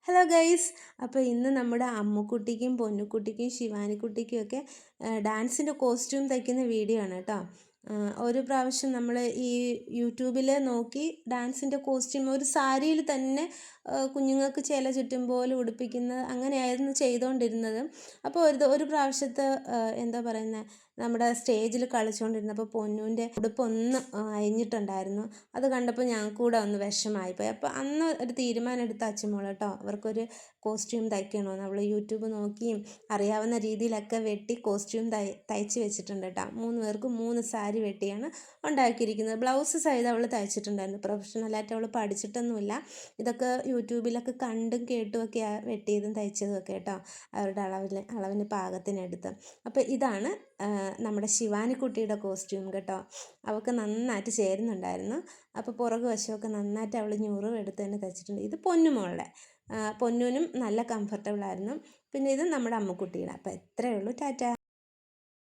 Hello guys. അപ്പോൾ ഇന്ന് നമ്മുടെ അമ്മുക്കുട്ടിക്കും പൊന്നുക്കുട്ടിക്കും ശിവാനിക്കുട്ടിക്കും ഒക്കെ ഡാൻസിൻ്റെ കോസ്റ്റ്യൂം തയ്ക്കുന്ന വീഡിയോ ആണ് കേട്ടോ. ഒരു പ്രാവശ്യം നമ്മൾ ഈ യൂട്യൂബിൽ നോക്കി ഡാൻസിൻ്റെ കോസ്റ്റ്യൂം ഒരു സാരിയിൽ തന്നെ കുഞ്ഞുങ്ങൾക്ക് ചില ചുറ്റും പോലെ ഉടുപ്പിക്കുന്നത് അങ്ങനെയായിരുന്നു ചെയ്തുകൊണ്ടിരുന്നത്. അപ്പോൾ ഒരു പ്രാവശ്യത്തെ എന്താ പറയുന്നത്, നമ്മുടെ സ്റ്റേജിൽ കളിച്ചുകൊണ്ടിരുന്നപ്പോൾ പൊന്നുവിൻ്റെ ഉടുപ്പൊന്ന് അയഞ്ഞിട്ടുണ്ടായിരുന്നു. അത് കണ്ടപ്പോൾ ഞങ്ങൾക്ക് കൂടെ ഒന്ന് വിഷമമായിപ്പോയി. അപ്പോൾ അന്ന് ഒരു തീരുമാനം എടുത്ത അച്ഛമ്മോൾ കേട്ടോ, അവർക്കൊരു കോസ്റ്റ്യൂം തയ്ക്കണമെന്ന് അവൾ യൂട്യൂബ് നോക്കിയും അറിയാവുന്ന രീതിയിലൊക്കെ വെട്ടി കോസ്റ്റ്യൂം തയ്ച്ച് വെച്ചിട്ടുണ്ട് കേട്ടോ. 3 പേർക്ക് 3 സാരി വെട്ടിയാണ് ഉണ്ടാക്കിയിരിക്കുന്നത്. ബ്ലൗസ് സൈഡ് അവൾ തയ്ച്ചിട്ടുണ്ടായിരുന്നു. പ്രൊഫഷണലായിട്ട് അവൾ പഠിച്ചിട്ടൊന്നുമില്ല. ഇതൊക്കെ യൂട്യൂബിലൊക്കെ കണ്ടും കേട്ടുമൊക്കെ വെട്ടിയതും തയ്ച്ചതും ഒക്കെ കേട്ടോ, അവരുടെ അളവിന് പാകത്തിനെടുത്ത്. അപ്പോൾ ഇതാണ് നമ്മുടെ ശിവാനിക്കുട്ടിയുടെ കോസ്റ്റ്യൂം കേട്ടോ. അവൾക്ക് നന്നായിട്ട് ചേരുന്നുണ്ടായിരുന്നു. അപ്പോൾ പുറകു വശമൊക്കെ നന്നായിട്ട് അവൾ ഞുറിവ് എടുത്ത് തന്നെ തയ്ച്ചിട്ടുണ്ട്. ഇത് പൊന്നുമോളുടെ, പൊന്നുവിനും നല്ല കംഫർട്ടബിളായിരുന്നു. പിന്നെ ഇത് നമ്മുടെ അമ്മുക്കുട്ടിയുടെ. അപ്പോൾ എത്രയേ ഉള്ളൂ. ടാറ്റ.